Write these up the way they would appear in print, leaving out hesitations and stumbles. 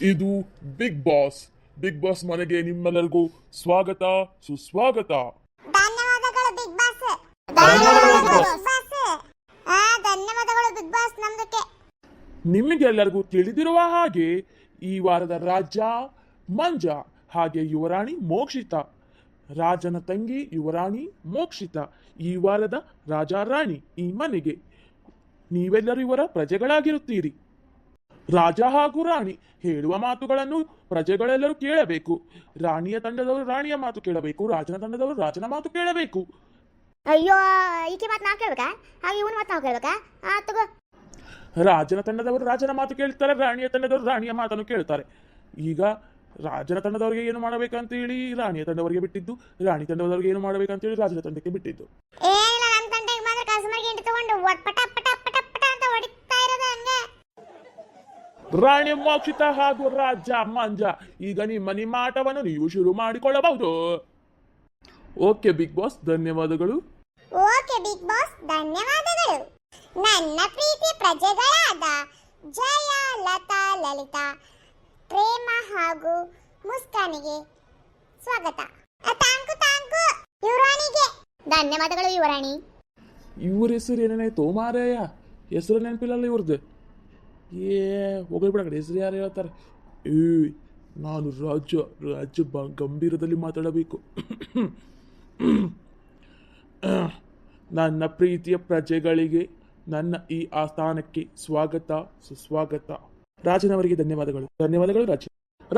ಇದು big boss ಮನೆಗೆ ನಿಮ್ಮೆಲ್ಲರಿಗೂ ಸ್ವಾಗತ ಸುಸ್ವಾಗತ. ಧನ್ಯವಾದಗಳು ಬಿಗ್ ಬಾಸ್. ಧನ್ಯವಾದಗಳು ಬಿಗ್ ಬಾಸ್ ನಮ್ದಕ್ಕೆ. ನಿಮಗೆಲ್ಲರಿಗೂ ತಿಳಿದಿರುವ ಹಾಗೆ ಈ ವಾರದ ರಾಜ ಮಂಜ, ಹಾಗೆ ಯುವರಾಣಿ ಮೋಕ್ಷಿತಾ, ರಾಜನ ತಂಗಿ ಯುವರಾಣಿ ಮೋಕ್ಷಿತಾ ಈ ವಾರದ ರಾಜ ರಾಣಿ ಈ ಮನೆಗೆ. ನೀವೆಲ್ಲರೂ ಇವರ ಪ್ರಜೆಗಳಾಗಿರುತ್ತೀರಿ. ರಾಜ ಹಾಗೂ ರಾಣಿ ಹೇಳುವ ಮಾತುಗಳನ್ನು ಪ್ರಜೆಗಳೆಲ್ಲರೂ ಕೇಳಬೇಕು. ರಾಣಿಯ ತಂಡದವರು ರಾಣಿಯ ಮಾತು ಕೇಳಬೇಕು, ರಾಜನ ತಂಡದವರು ರಾಜನ ಮಾತು ಕೇಳಬೇಕು. ಅಯ್ಯೋ, ಈಕೆ ಮಾತು ನಾ ಕೇಳ್ಬೇಕಾ? ಹಾಗೆ ಇವನ್ ಮಾತು ನಾವು ಕೇಳ್ಬೇಕಾ? ತಗೋ. ರಾಜನ ತಂಡದವರು ರಾಜನ ಮಾತು ಕೇಳ್ತಾರೆ, ರಾಣಿಯ ತಂಡದವರು ರಾಣಿಯ ಮಾತನ್ನು ಕೇಳ್ತಾರೆ. ಈಗ ರಾಜನ ತಂಡದವರಿಗೆ ಏನು ಮಾಡಬೇಕಂತ ಹೇಳಿ ರಾಣಿಯ ತಂಡವರಿಗೆ ಬಿಟ್ಟಿದ್ದು, ರಾಣಿ ತಂಡದವರಿಗೆ ಏನು ಮಾಡಬೇಕಂತ ಹೇಳಿ ರಾಜನ ತಂಡಕ್ಕೆ ಬಿಟ್ಟಿದ್ದು. ಏನಿಲ್ಲ, ನನ್ನ ತಂಡಕ್ಕೆ ಮಾತ್ರ ಕಸ್ಟಮರ್ ಗಿಂಡಿ ತಗೊಂಡು ಪಟ ಪಟ ಪಟ ಪಟ ಅಂತ ಹೊಡಿತಾ ಇರೋದು ಹಂಗೆ. ರಾಣಿ ಮೋಕ್ಷಿತಾ ಹಾಗೂ ರಾಜ ಮಂಜ, ಈಗ ನಿಮ್ಮ ಆಟವನ್ನು ನೀವು ಶುರು ಮಾಡಿಕೊಳ್ಳಬಹುದು. ಓಕೆ ಬಿಗ್ ಬಾಸ್, ಧನ್ಯವಾದಗಳು. ಓಕೆ ಬಿಗ್ ಬಾಸ್, ಧನ್ಯವಾದಗಳು. ನನ್ನ ಪ್ರೀತಿ ಪ್ರಜೆಗಳಾದ ಜಯ, ಲತಾ, ಲಲಿತಾ, ಪ್ರೇಮ ಹಾಗೂ ಮುಸ್ಕಾನಿಗೆ ಸ್ವಾಗತ. ತಾಂಕು ಯುವರಾಣಿಗೆ ಧನ್ಯವಾದಗಳು. ಯುವರಾಣಿ ಇವ್ರ ಹೆಸರು ಏನೇನಾಯ್ತು ಮಾರಾಯ? ಹೆಸರು ನೆನಪಿಲ್ಲಲ್ಲ ಇವ್ರದ್ದು. ಹೋಗ್ಲಿ ಬಿಡ, ಹೆಸರು ಯಾರು ಹೇಳ್ತಾರೆ? ನಾನು ರಾಜ್ಯ ಗಂಭೀರದಲ್ಲಿ ಮಾತಾಡಬೇಕು. ನನ್ನ ಪ್ರೀತಿಯ ಪ್ರಜೆಗಳಿಗೆ ನನ್ನ ಈ ಆಸ್ಥಾನಕ್ಕೆ ಸ್ವಾಗತ ಸುಸ್ವಾಗತ. ರಾಜನವರಿಗೆ ಧನ್ಯವಾದಗಳು.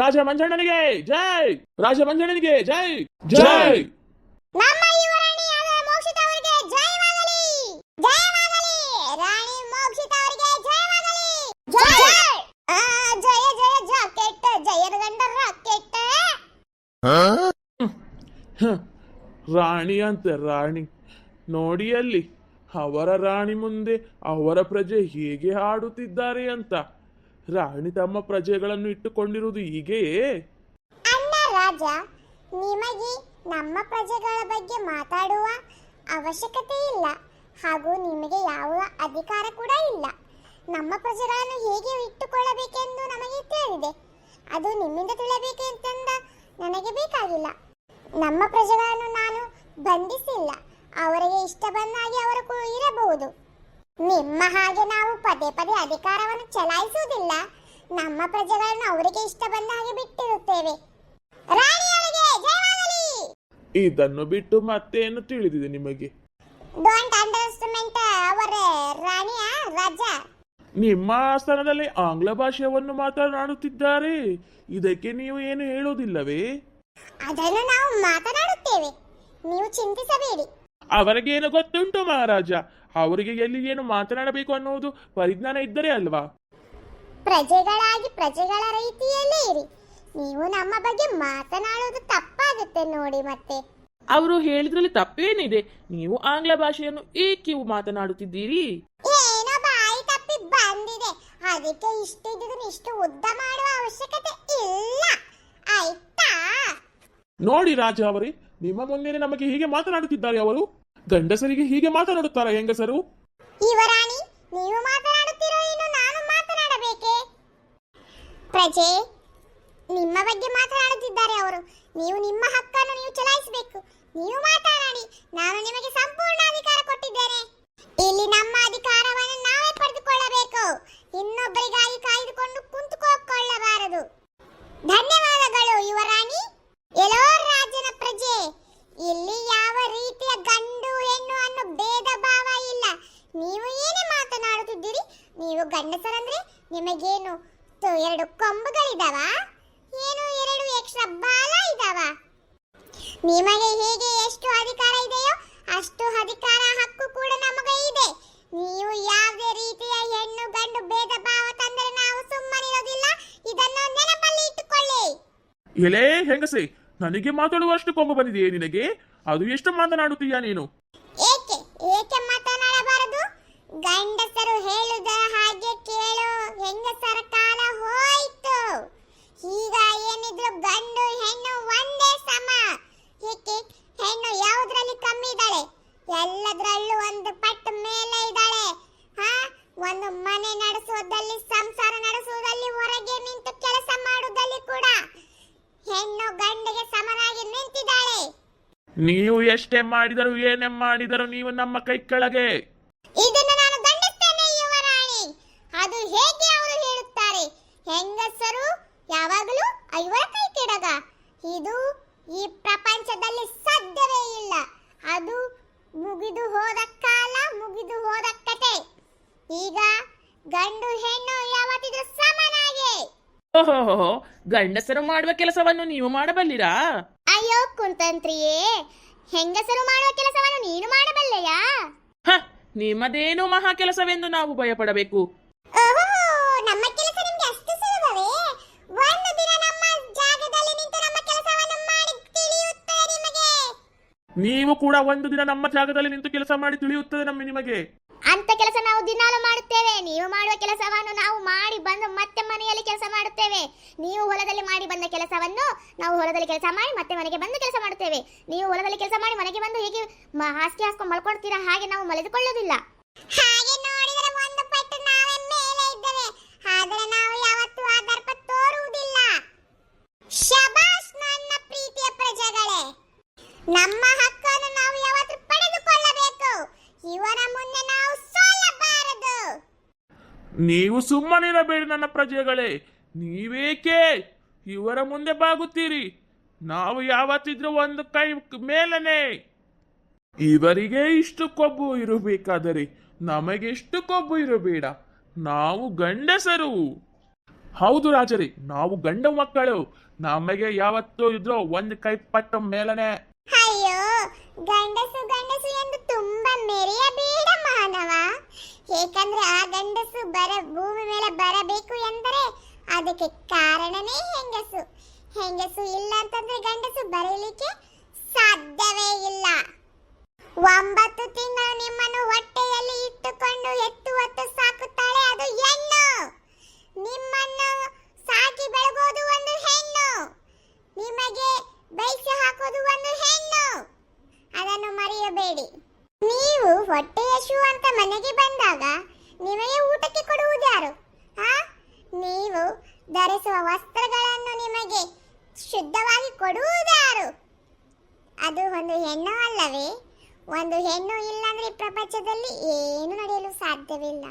ರಾಜ ಮಂಜಣ್ಣನಿಗೆ ಜೈ, ರಾಜ ಮಂಜಣ್ಣನಿಗೆ ಜೈ ಜೈ. ನಮ್ಮ ಯುವರಾಣಿಯಾದ ಮೋಕ್ಷಿತಾ ಅವರಿಗೆ ಜಯವಾಗಲಿ, ಜಯವಾಗಲಿ. ರಾಣಿ ಮೋಕ್ಷಿತಾ ಅವರಿಗೆ ಜಯವಾಗಲಿ, ಜೈ. ಜಯ ಜಯ ಜಾಕೆಟ್, ಜಯದ ಗಂಡ ರಾಕೆಟ್. ರಾಣಿ ಅಂತೆ ರಾಣಿ ನೋಡಿ ಅಲ್ಲಿ, ಅವರ ರಾಣಿ ಮುಂದೆ ಅವರ ಪ್ರಜೆ ಹೇಗೆ ಹಾಡುತ್ತಿದ್ದಾರೆ ಅಂತ. ರಾಣಿ ತಮ್ಮ ಪ್ರಜೆಗಳನ್ನು ಇಟ್ಟುಕೊಂಡಿರುವುದು ಹೀಗೆಯೇ? ಅಣ್ಣ ರಾಜ, ನಿಮಗೆ ನಮ್ಮ ಪ್ರಜೆಗಳ ಬಗ್ಗೆ ಮಾತಾಡುವ ಅವಶ್ಯಕತೆ ಇಲ್ಲ, ಹಾಗೂ ನಿಮಗೆ ಯಾವ ಅಧಿಕಾರ ಕೂಡ ಇಲ್ಲ. ನಮ್ಮ ಪ್ರಜೆಗಳನ್ನು ಹೇಗೆ ಇಟ್ಟುಕೊಳ್ಳಬೇಕೆಂದು ನಮಗೆ ತಿಳಿದಿದೆ. ಅದು ನಿಮ್ಮಿಂದ ತಿಳಿಯಬೇಕೆಂತಂದ ನನಗೆ ಬೇಕಾಗಿಲ್ಲ. ನಮ್ಮ ಪ್ರಜೆಗಳನ್ನು ನಾನು ಬಂಧಿಸಿಲ್ಲ. ಅವರಿಗೆ ಇಷ್ಟ ಬಂದಾಗೆ ಅವರು ಇರಬಹುದು. ನಿಮ್ಮ ಹಾಗೆ ನಾವು ಪದೇ ಪದೇ ಅಧಿಕಾರವನ್ನು ಚಲಾಯಿಸುವುದಿಲ್ಲ. ನಮ್ಮ ಪ್ರಜೆಗಳನ್ನು ಅವರಿಗೆ ಇಷ್ಟ ಬಂದ ಹಾಗೆ ಬಿಟ್ಟಿರುತ್ತೇವೆ. ರಾಣಿಯವರಿಗೆ ಜಯವಾಗಲಿ. ಇದನ್ನು ಬಿಟ್ಟು ಮತ್ತೇನು ತಿಳಿದಿದೆ ನಿಮಗೆ? ಡೋಂಟ್ ಅಂಡರ್ಸ್ಟಿಮೇಟ್ ಅವರ ರಾಣಿಯ ರಾಜ. ನಿಮ್ಮ ಆಸ್ಥಾನದಲ್ಲಿ ಆಂಗ್ಲ ಭಾಷೆಯನ್ನು ಮಾತನಾಡುತ್ತಿದ್ದಾರೆ. ಇದಕ್ಕೆ ನೀವು ಏನು ಹೇಳುವುದಿಲ್ಲವೇ? ಅದನ್ನು ನಾವು ಮಾತನಾಡುತ್ತೇವೆ, ನೀವು ಚಿಂತಿಸಬೇಡಿ. ಅವರಿಗೇನು ಗೊತ್ತುಂಟು ಮಹಾರಾಜ? ಅವರಿಗೆ ಎಲ್ಲಿ ಏನು ಮಾತನಾಡಬೇಕು ಅನ್ನುವುದು ಪರಿಜ್ಞಾನ ಇದ್ದರೆ ಅಲ್ವಾ? ಪ್ರಜೆಗಳಾಗಿ ಪ್ರಜೆಗಳ ರೀತಿಯಲ್ಲೇ ಇರಿ. ನೀವು ನಮ್ಮ ಬಗ್ಗೆ ಮಾತನಾಡುವುದು ತಪ್ಪಾಗುತ್ತೆ ನೋಡಿ. ಮತ್ತೆ ಅವರು ಹೇಳಿದ್ರಲ್ಲಿ ತಪ್ಪೇನಿದೆ? ನೀವು ಆಂಗ್ಲ ಭಾಷೆಯನ್ನು ಏಕೆ ಮಾತನಾಡುತ್ತಿದ್ದೀರಿ? ಏನೋ ಬಾಯಿ ತಪ್ಪಿ ಬಂದಿದೆ, ಅದಕ್ಕೆ ಇಷ್ಟು ಉದ್ದ ಮಾಡುವ ಅವಶ್ಯಕತೆ ಇಲ್ಲ, ಆಯ್ತಾ? ನೋಡಿ ರಾಜ ಅವರೇ, ನಿಮ್ಮ ಮುಂದೆ ನಮಗೆ ಹೀಗೆ ಮಾತನಾಡುತ್ತಿದ್ದಾರೆ. ಅವರು ಗಂಡಸರಿಗೆ ಹೀಗೆ ಮಾತನಾಡುತ್ತಾರ ಹೆಂಗಸರು? ಯುವರಾಣಿ, ನೀವು ಮಾತನಾಡುತ್ತಿರೋ, ಇನ್ನು ನಾನು ಮಾತನಾಡಬೇಕೆ? ಪ್ರಜೆ, ನಿಮ್ಮ ಬಗ್ಗೆ ಮಾತನಾಡುತ್ತಿದ್ದಾರೆ ಅವರು. ನೀವು ನಿಮ್ಮ ಹಕ್ಕನ್ನು ನೀವು ಚಲಾಯಿಸಬೇಕು. ನೀವು ಮಾತನಾಡಿ, ನಾನು ನಿಮಗೆ ಸಂಪೂರ್ಣ ಅಧಿಕಾರ ಕೊಟ್ಟಿದ್ದೇನೆ. ಇಲ್ಲಿ ನಮ್ಮ ಅಧಿಕಾರವನ್ನು ನಾವೇ ಪಡೆದುಕೊಳ್ಳಬೇಕು, ಇನ್ನೊಬ್ಬರಿಗಾಗಿ ಕಾಯ್ದುಕೊಂಡು ಕುಂತುಕೊಳ್ಳಬಾರದು. ಧನ್ಯವಾದಗಳು ಯುವರಾಣಿ. ಎಲ್ಲೋ ರಾಜನ ಪ್ರಜೆ, ಇಲ್ಲಿ ಯಾವ ರೀತಿಯ ಗಂಡು ಹೆಣ್ಣು ಅನ್ನೋ ಭೇದ ಭಾವ ಇಲ್ಲ. ನೀವು ಏನೇ ಮಾತನಾಡುತ್ತಿದ್ದೀರಿ? ನೀವು ಗಂಡಸರಂದ್ರೆ ನಿಮಗೇನು ಎರಡು ಕೊಂಬುಗಳಿದಾವ? ಏನು ಎರಡು ಎಕ್ಸ್ಟ್ರಾ ಬಾಲ ಇದಾವ? ನಿಮಗೆ ಹೇಗೆ ಎಷ್ಟು ಅಧಿಕಾರ ಇದೆಯೋ ಅಷ್ಟು ಅಧಿಕಾರ ಹಕ್ಕು ಕೂಡ ನಮಗೆ ಇದೆ. ನೀವು ಯಾವುದೇ ರೀತಿಯ ಹೆಣ್ಣು ಗಂಡು ಭೇದ ಭಾವ ತಂದರೆ ನಾವು ಸುಮ್ಮನಿರೋದಿಲ್ಲ. ಇದನ್ನು ನೆನಪಲ್ಲಿ ಇಟ್ಟುಕೊಳ್ಳಿ. ಎಲೇ ಹೆಂಗಸೆ, ನನಗೆ ಮಾತಾಡುವಷ್ಟು ಕೊಂಬು ಬಂದಿದೆಯೇ ನಿನಗೆ? ಅದು ಎಷ್ಟು ಮಾತನಾಡುತ್ತೀಯಾ ನೀನು? ಏಕೆ ಮಾತನಾಡಬಾರದು? ಗಂಡಸರು ಹೇಳುವುದರ ಹಾಗೆ ಕೇಳು. ಹೆಂಗಸರ ಕಾಲ ಹೋಯ್ತು. ಈಗ ಏನಿದ್ರು ಗಂಡು ಹೆಣ್ಣು ಒಂದೇ ಸಮ. ಏಕೆ ಹೆಣ್ಣು ಯಾವುದ್ರಲ್ಲಿ ಕಮ್ಮಿ ಇದ್ದಾಳೆ? ಎಲ್ಲದರಲ್ಲೂ ಒಂದು ಪಟ್ಟು ಮೇಲೆ ಇದ್ದಾಳೆ. ಒಂದು ಮನೆ ನಡೆಸುವುದಲ್ಲಿ, ಸಂಸಾರ ನಡೆಸುವುದಲ್ಲಿ ಹೊರಗೆ ನಿಂತು ಕೆಲಸ ಮಾಡು ನೀವು ಎಷ್ಟೇ ಮಾಡಿದರು ಏನೇ ಮಾಡಿದರು ನೀವು ನಮ್ಮ ಕೈ ಕೆಳಗೆ. ಇದನ್ನು ನಾನು ಖಂಡಿಸ್ತೇನೆ ಯುವರಾಣಿ. ಅದು ಹೇಗೆ ಅವರು ಹೇಳುತ್ತಾರೆ, ಹೆಂಗಸರು ಯಾವಾಗಲೂ ಐವರ ಕೈ ಕೆಳಗ. ಇದು ಈ ಪ್ರಪಂಚದಲ್ಲಿ ಸಾಧ್ಯವೇ ಇಲ್ಲ. ಅದು ಮುಗಿದು ಹೋದ ಕಾಲ, ಮುಗಿದು ಹೋದ ಕತೆ. ಈಗ ಗಂಡು ಹೆಣ್ಣು ಯಾವತ್ತಿದ್ರೂ ಸಮನಾಗೆ. ಓಹೋ, ಗಂಡಸರು ಮಾಡುವ ಕೆಲಸವನ್ನು ನೀವು ಮಾಡಬಲ್ಲಿರಾ? ಅಯ್ಯೋ ಕುಂತಂತ್ರಿಯೇ, ಹೆಂಗಸರು ಮಾಡುವ ಕೆಲಸವನ್ನು ನೀನು ಮಾಡಬಲ್ಲೆಯಾ? ಹ, ನಿಮ್ಮದೇನು ಮಹಾ ಕೆಲಸವೆಂದು ನಾವು ಭಯಪಡಬೇಕು? ಓಹೋ, ನಮ್ಮ ಕೆಲಸ ನಿಮ್ಗೆ ಅಷ್ಟು ಸುಲಭವೇ? ಒಂದು ದಿನ ನಮ್ಮ ಜಾಗದಲ್ಲಿ ನಿಂತು ನಮ್ಮ ಕೆಲಸವನ್ನು ಮಾಡಿ ತಿಳಿಯುತ್ತದೆ ನಿಮಗೆ. ನೀವು ಕೂಡ ಒಂದು ದಿನ ನಮ್ಮ ಜಾಗದಲ್ಲಿ ನಿಂತು ಕೆಲಸ ಮಾಡಿ ತಿಳಿಯುತ್ತದೆ ನಿಮಗೆ. ಅಂತ ಕೆಲಸ ನಾವು ದಿನಾಲು ಮಾಡುತ್ತೇವೆ. ನೀವು ಮಾಡುವ ಕೆಲಸವನ್ನು ನಾವು ಮಾಡಿ ಬಂದು ಮತ್ತೆ ಮನೆಯಲ್ಲಿ ಕೆಲಸ ಮಾಡುತ್ತೇವೆ. ನೀವು ಹೊಲದಲ್ಲಿ ಮಾಡಿ ಬಂದ ಕೆಲಸವನ್ನು ನಾವು ಹೊಲದಲ್ಲಿ ಕೆಲಸ ಮಾಡಿ ಮತ್ತೆ ಮನೆಗೆ ಬಂದು ಕೆಲಸ ಮಾಡುತ್ತೇವೆ. ನೀವು ಹೊಲದಲ್ಲಿ ಕೆಲಸ ಮಾಡಿ ಮನೆಗೆ ಬಂದು ಹೇಗೆ ಹಾಸಿಗೆ ಹಾಸ್ಕೊಂಡು ಮಲ್ಕೊಳ್ತೀರಾ, ಹಾಗೆ ನಾವು ಮಲಗಿಕೊಳ್ಳೋದಿಲ್ಲ. ಹಾಗೆ ನೋಡಿದರೆ ಒಂದು ಪಟ್ಟು ನಾವೇ ಮೇಲೆ ಇದ್ದೇವೆ, ಆದರೆ ನಾವು ಯಾವತ್ತೂ ಆ ದರ್ಪ ತೋರುವುದಿಲ್ಲ. ಶಬಾಷ್ ನನ್ನ ಪ್ರೀತಿಯ ಪ್ರಜೆಗಳೇ, ನಮ್ಮ ಹಕ್ಕನ್ನು ನಾವು ಯಾವತ್ತೂ ಪಡೆದುಕೊಳ್ಳಬೇಕು. ಇವರ ಮುಂದೆ ನಾವು ಸೋಲಬಾರದು. ನೀವು ಸುಮ್ಮನಿರಬೇಡಿ ನನ್ನ ಪ್ರಜೆಗಳೇ. ನೀವೇಕೆ ಇವರ ಮುಂದೆ ಬಾಗುತ್ತೀರಿ? ನಾವು ಯಾವತ್ತಿದ್ರೂ ಒಂದು ಕೈ ಮೇಲನೆ. ಇವರಿಗೆ ಇಷ್ಟು ಕೊಬ್ಬು ಇರಬೇಕಾದರೆ ನಮಗೆ ಎಷ್ಟು ಕೊಬ್ಬು ಇರಬೇಡ. ನಾವು ಗಂಡಸರು. ಹೌದು ರಾಜರೇ, ನಾವು ಗಂಡ ಮಕ್ಕಳು. ನಮಗೆ ಯಾವತ್ತೂ ಇದ್ರೂ ಒಂದು ಕೈ ಪಟ್ಟು ಮೇಲನೆ. ಅಯ್ಯೋ, ಗಂಡಸು ಗಂಡಸು ಎಂದು ತುಂಬಾ ಮೆರೆಯಬೇಡ ಮಾನವ. ಏಕೆಂದ್ರೆ ಆ ಗಂಡಸು ಭೂಮಿ ಮೇಲೆ ಬರಬೇಕು ಎಂದರೆ ಅದಕ್ಕೆ ಕಾರಣನೇ ಹೆಂಗಸು. ಹೆಂಗಸು ಇಲ್ಲ ಅಂತಂದ್ರೆ ಗಂಡಸು ಬರಲಿಕ್ಕೆ ಸಾಧ್ಯವೇ ಇಲ್ಲ. 9 ತಿಂಗಳು ನಿಮ್ಮನ್ನು ಹೊಟ್ಟೆಯಲ್ಲಿ ಇಟ್ಟುಕೊಂಡು ಎತ್ತುವತ್ತು ಸಾಕುತ್ತಾಳೆ ಅದು ಹೆಣ್ಣು. ನಿಮ್ಮನ್ನು ಸಾಕಿ ಬೆಳಗೋದು ಒಂದು ಹೆಣ್ಣು. ನಿಮಗೆ ಬೈಸಿ ಹಾಕೋದು ಒಂದು ಹೆಣ್ಣು. ಅದನ್ನು ಮರೆಯಬೇಡಿ. ನೀವು ಹೊಟ್ಟೆ ಹಸು ಅಂತ ಮನೆಗೆ ಬಂದಾಗ ನಿಮಗೆ ಊಟಕ್ಕೆ ಕೊಡುವುದು ಯಾರು? ನೀವು ಧರಿಸುವ ವಸ್ತ್ರಗಳನ್ನು ನಿಮಗೆ ಶುದ್ಧವಾಗಿ ಕೊಡುವುದು ಯಾರು? ಅದು ಒಂದು ಹೆಣ್ಣು ಅಲ್ಲವೇ? ಒಂದು ಹೆಣ್ಣು ಇಲ್ಲಾಂದ್ರೆ ಈ ಪ್ರಪಂಚದಲ್ಲಿ ಏನು ನಡೆಯಲು ಸಾಧ್ಯವಿಲ್ಲ.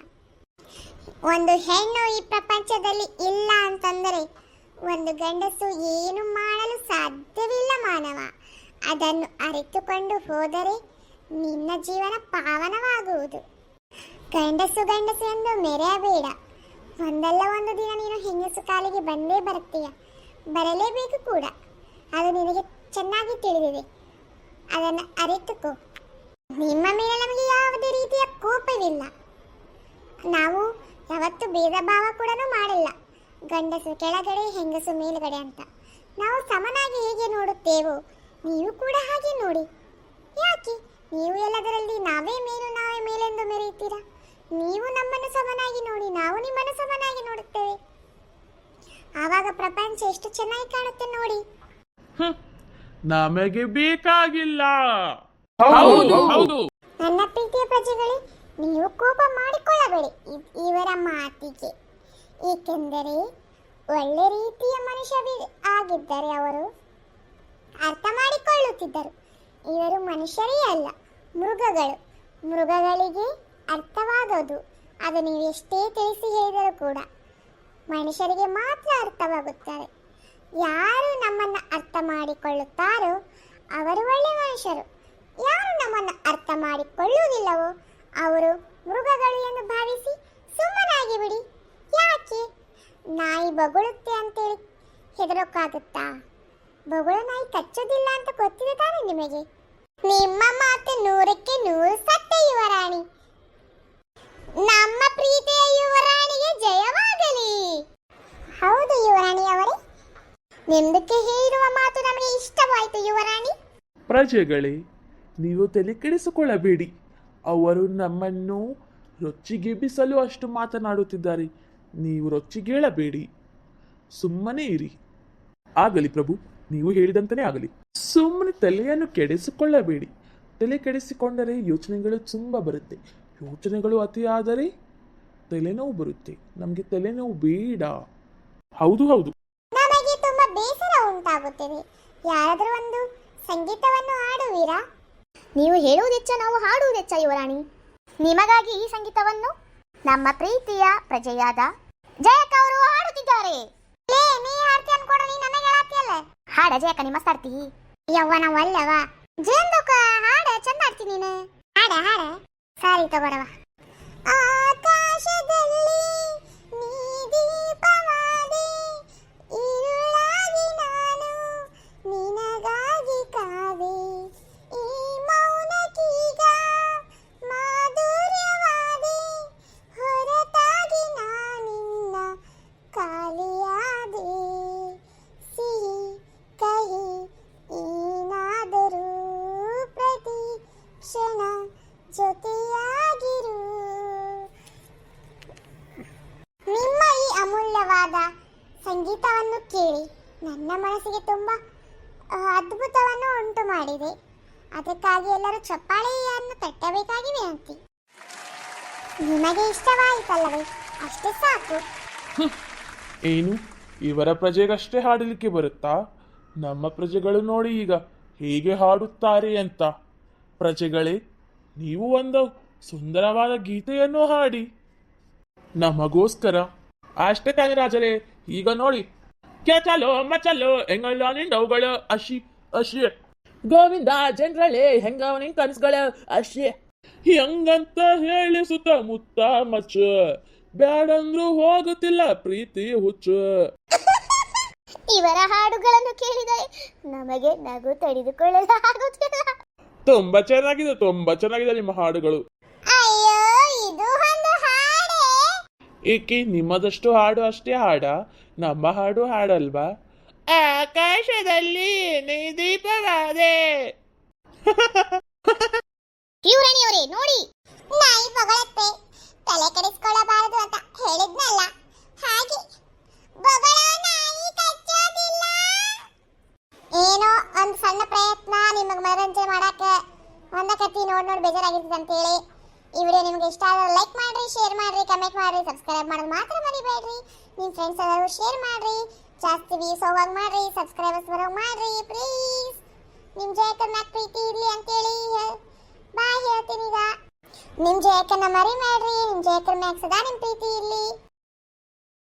ಒಂದು ಹೆಣ್ಣು ಈ ಪ್ರಪಂಚದಲ್ಲಿ ಇಲ್ಲ ಅಂತಂದರೆ ಒಂದು ಗಂಡಸು ಏನು ಮಾಡಲು ಸಾಧ್ಯವಿಲ್ಲ ಮಾನವ. ಅದನ್ನು ಅರಿತುಕೊಂಡು ಹೋದರೆ ನಿನ್ನ ಜೀವನ ಪಾವನವಾಗುವುದು. ಗಂಡಸು ಗಂಡಸು ಎಂದು ಮೆರೆಯಬೇಡ. ಒಂದಲ್ಲ ಒಂದು ದಿನ ನೀನು ಹೆಂಗಸು ಕಾಲಿಗೆ ಬಂದೇ ಬರ್ತೀಯ, ಬರಲೇಬೇಕು ಕೂಡ. ಅದು ನಿನಗೆ ಚೆನ್ನಾಗಿ ತಿಳಿದಿದೆ. ಅದನ್ನು ಅರಿತುಕೋ. ನಿಮ್ಮ ಮೇಲೆ ನಮಗೆ ಯಾವುದೇ ರೀತಿಯ ಕೋಪವಿಲ್ಲ. ನಾವು ಯಾವತ್ತೂ ಭೇದ ಭಾವ ಕೂಡ ಮಾಡಿಲ್ಲ. ಗಂಡಸು ಕೆಳಗಡೆ ಹೆಂಗಸು ಮೇಲುಗಡೆ ಅಂತ ನಾವು ಸಮನಾಗಿ ಹೇಗೆ ನೋಡುತ್ತೇವೋ ನೀವು ಕೂಡ ಹಾಗೆ ನೋಡಿ. ಯಾಕೆ ನೀವು ಎಲ್ಲದರಲ್ಲಿ ನಾವೇ ಮೇಲೆಂದು ಮೆರೆಯುತ್ತೀರಾ? ನೀವು ನಮ್ಮನ್ನು ಸಮನಾಗಿ ನೋಡಿ, ನಾವು ನಿಮ್ಮನ್ನು ಸಮನಾಗಿ ನೋಡುತ್ತೇವೆ. ಆವಾಗ ಪ್ರಪಂಚ ಎಷ್ಟು ಚೆನ್ನಾಗಿ ಕಾಣುತ್ತೆ ನೋಡಿ. ನಮಗೆ ಬೇಕಾಗಿಲ್ಲ. ಹೌದು ಹೌದು. ನನ್ನ ಪ್ರೀತಿಯ ಪ್ರಜೆಗಳೇ, ನೀವು ಕೋಪ ಮಾಡಿಕೊಳ್ಳಬೇಡಿ ಇವರ ಮಾತಿಗೆ. ಏಕೆಂದರೆ ಒಳ್ಳೆ ರೀತಿಯ ಮನುಷ್ಯ ಆಗಿದ್ದರೆ ಅವರು ಅರ್ಥ ಮಾಡಿಕೊಳ್ಳುತ್ತಿದ್ದರು. ಇವರು ಮನುಷ್ಯರೇ ಅಲ್ಲ, ಮೃಗಗಳು. ಮೃಗಗಳಿಗೆ ಅರ್ಥವಾಗೋದು ಅದು ನೀವು ಎಷ್ಟೇ ತಿಳಿಸಿ ಹೇಳಿದರೂ ಕೂಡ ಮನುಷ್ಯರಿಗೆ ಮಾತ್ರ ಅರ್ಥವಾಗುತ್ತದೆ. ಯಾರು ನಮ್ಮನ್ನು ಅರ್ಥ ಮಾಡಿಕೊಳ್ಳುತ್ತಾರೋ ಅವರು ಒಳ್ಳೆ ಮನುಷ್ಯರು. ಯಾರು ನಮ್ಮನ್ನು ಅರ್ಥ ಮಾಡಿಕೊಳ್ಳುವುದಿಲ್ಲವೋ ಅವರು ಮೃಗಗಳು ಎಂದು ಭಾವಿಸಿ ಸುಮ್ಮನಾಗಿ ಬಿಡಿ. ಯಾಕೆ ನಾಯಿ ಬೊಗಳುತ್ತೆ ಅಂತೇಳಿ ಹೆದರೋಕ್ಕಾಗುತ್ತಾ? ಬೊಗಳು ನಾಯಿ ಕಚ್ಚೋದಿಲ್ಲ ಅಂತ ಗೊತ್ತಿದೆ ತಾನೆ ನಿಮಗೆ? ನಿಮ್ಮ ಮಾತು 100ಕ್ಕೆ 100 ಸತ್ಯ ಯುವರಾಣಿ. ನಮ್ಮ ಪ್ರೀತಿಯ ಯುವರಾಣಿಗೆ ಜಯವಾಗಲಿ. ಹೌದು ಯುವರಾಣಿ ಅವರೇ, ನಿಮ್ದಕ್ಕೆ ಹೇಳಿರುವ ಮಾತು ನಮಗೆ ಇಷ್ಟವಾಯಿತು ಯುವರಾಣಿ. ಪ್ರಜೆಗಳೇ, ನೀವು ತಲೆ ಕೆಡಿಸಿಕೊಳ್ಳಬೇಡಿ. ಅವರು ನಮ್ಮನ್ನು ರೊಚ್ಚಿಗೆಬ್ಬಿಸಲು ಅಷ್ಟು ಮಾತನಾಡುತ್ತಿದ್ದಾರೆ. ನೀವು ರೊಚ್ಚಿಗೇಳಬೇಡಿ, ಸುಮ್ಮನೆ ಇರಿ. ಆಗಲಿ ಪ್ರಭು, ನೀವು ಹೇಳಿದಂತನೇ ಆಗಲಿ. ಸುಮ್ಮನೆ ತಲೆಯನ್ನು ಕೆಡಿಸಿಕೊಳ್ಳಬೇಡಿ. ತಲೆ ಕೆಡಿಸಿಕೊಂಡರೆ ಯೋಚನೆಗಳು ತುಂಬ ಬರುತ್ತೆ. ಯೋಚನೆಗಳು ಅತಿಯಾದರೆ ತಲೆನೋವು ಬರುತ್ತೆ. ನಮಗೆ ತಲೆನೋವು ಬೇಡ. ಹೌದು ಹೌದು. ನಮಗೆ ತುಂಬಾ ಬೇಸರ ಉಂಟಾಗುತ್ತದೆ. ಯಾರಾದರೂ ಒಂದು ಸಂಗೀತವನ್ನು ಹಾಡುವಿರಾ? ನೀವು ಹೇಳುವುದೆಚ್ಚ, ನಾವು ಹಾಡುವುದೆಚ್ಚ ಯುವರಾಣಿ. ನಿಮಗಾಗಿ ಈ ಸಂಗೀತವನ್ನು ನಮ್ಮ ಪ್ರೀತಿಯ ಪ್ರಜೆಯಾದ ಜಯಕ್ಕ ಅವರು ಹಾಡುತ್ತಿದ್ದಾರೆ. ನೀ ಹಾಡ್ತಿ ಅನ್ಕೊಡ, ನೀ ನನಗೆ ಹೇಳತ್ತಿಯಲ್ಲ. ಹಾಡ ಜಯಕ್ಕ, ನಿಮ್ಮ ಮಸ್ತಾಡ್ತಿ. ಯವ್ವನವಲ್ಲವ ಜೇಂದಕ್ಕ ಹಾಡ ಚಂದ ಆಡ್ತಿ ನೀನು. ಹಾಡ ಹಾಡ ಸರಿ ತಗೋರವ. ಆಕಾಶದಲ್ಲಿ ನೀ ದೀಪವಾದೆ, ಇರುಳಾಗಿ ನಾನು ನಿನಗಾಗಿ ಕಾದೆ, ಈ ಮೌನಕ್ಕೀಗ ಮಾಧುರ್ಯವಾದೆ, ಹೊರತಾಗಿ ನಾನಿನ್ನ ಖಾಲಿಯಾದೆ, ಸಿಹಿ ಕಹಿ ಏನಾದರೂ ಪ್ರತಿ ಕ್ಷಣ ಜೊತೆಯಾಗಿರು. ನಿಮ್ಮ ಈ ಅಮೂಲ್ಯವಾದ ಸಂಗೀತವನ್ನು ಕೇಳಿ ನನ್ನ ಮನಸ್ಸಿಗೆ ತುಂಬ ಅದ್ಭುತವನ್ನು ಉಂಟು ಮಾಡಿದೆ. ಅದಕ್ಕಾಗಿ ಎಲ್ಲರೂ ಚಪ್ಪಾಳೆಯನ್ನು ತಟ್ಟಬೇಕಾಗಿ ವಿನಂತಿ. ನಿಮಗೆ ಇಷ್ಟವಾಯಿತಲ್ಲವೇ? ಅಷ್ಟೇ ಸಾಕು. ಏನು, ಇವರ ಪ್ರಜೆಗಷ್ಟೇ ಹಾಡಲಿಕ್ಕೆ ಬರುತ್ತಾ? ನಮ್ಮ ಪ್ರಜೆಗಳು ನೋಡಿ ಈಗ ಹೇಗೆ ಹಾಡುತ್ತಾರೆ ಅಂತ. ಪ್ರಜೆಗಳೇ, ನೀವು ಒಂದು ಸುಂದರವಾದ ಗೀತೆಯನ್ನು ಹಾಡಿ ನಮಗೋಸ್ಕರ. ಅಷ್ಟೇ ತಾನೇ ರಾಜರೇ, ಈಗ ನೋಡಿ. ಕ್ಯಾಚಲೋ ಮಚಲೋ ಎಂಗಲ್ಲ ನಿಂಡವುಗಳು ಅಶಿ ಅಶಿ ಗೋವಿಂದ ಜನರಳೆ ಹೆಂಗವ ನಿನ್ ಕನಸುಗಳ ಅಷ್ಟೇ. ಹೆಂಗಂತ ಹೇಳಿ ಸುತ್ತಮುತ್ತ ಮಚ್ಚ, ಬ್ಯಾಡಂದ್ರು ಹೋಗುತ್ತಿಲ್ಲ ಪ್ರೀತಿ ಹುಚ್ಚು. ಇವರ ಹಾಡುಗಳನ್ನು ಕೇಳಿದರೆ ನಮಗೆ ನಗು ತಡೆದುಕೊಳ್ಳಲಾಗುತ್ತಿಲ್ಲ. ತುಂಬಾ ಚೆನ್ನಾಗಿದೆ ನಿಮ್ಮ ಹಾಡುಗಳು. ಅಯ್ಯೋ, ಇದು ಒಂದು ಹಾಡೇ? ಏಕೆ, ನಿಮ್ಮದಷ್ಟು ಹಾಡು ಅಷ್ಟೇ ಹಾಡ? ನಮ್ಮ ಹಾಡು ಹಾಡಲ್ವಾ? ಆಕಾಶದಲ್ಲಿ ನೀ ದೀಪವಾದೆ. ಯುವರಾಣಿಯವರೇ ನೋಡಿ, ನಾಯಿ ಬಗಳತ್ತೆ, ತಲೆ ಕೆಡಿಸ್ಕೊಳ್ಳಬಾರದು ಅಂತ ಹೇಳಿದ್ನಲ್ಲ, ಹಾಗೆ ಬಗಳ ನಾಯಿ ಕಚ್ಚೋದಿಲ್ಲ. ಏನೋ ಒಂದು ಸಣ್ಣ ಪ್ರಯತ್ನ ನಿಮಗೆ ಮನರಂಜನೆ ಮಾಡಕ್ಕೆ ಒಂದಕತ್ತಿ ನೋಡಿ ಬೇಜಾರಾಗಿರ್ತದೆ ಅಂತೇಳಿ. ಈ ವಿಡಿಯೋ ನಿಮಗೆ ಇಷ್ಟ ಆದರೆ ಲೈಕ್ ಮಾಡ್ರಿ, ಶೇರ್ ಮಾಡ್ರಿ, ಕಮೆಂಟ್ ಮಾಡ್ರಿ, ಸಬ್ಸ್ಕ್ರೈಬ್ ಮಾಡೋದು ಮಾತ್ರ ಮರಿಬೇಡ್ರಿ. ನಿಮ್ಮ ಫ್ರೆಂಡ್ಸ್ ಎಲ್ಲರೂ ಶೇರ್ ಮಾಡ್ರಿ, ಜಾಸ್ತಿ ವ್ಯೂಸ್ ಹೋಗೋಂಗೆ ಮಾಡ್ರಿ, ಸಬ್ಸ್ಕ್ರೈಬರ್ಸ್ ಬರೋಂಗೆ ಮಾಡ್ರಿ ಪ್ಲೀಸ್. ನಿಮ್ಮ ಜಯಕ್ಕನ ಮ್ಯಾಕ್ ಪ್ರೀತಿ ಇರಲಿ ಅಂತೇಳಿ ಬಾಯ್ ಹೇಳ್ತೀನಿ. ಈಗ ನಿಮ್ಮ ಜಯಕ್ಕನ ಮರಿ ಮಾಡ್ರಿ, ನಿಮ್ಮ ಜಯಕ್ಕನ ಮ್ಯಾಕ್ ಸದಾ ನಿಮ್ಮ ಪ್ರೀತಿ ಇರಲಿ.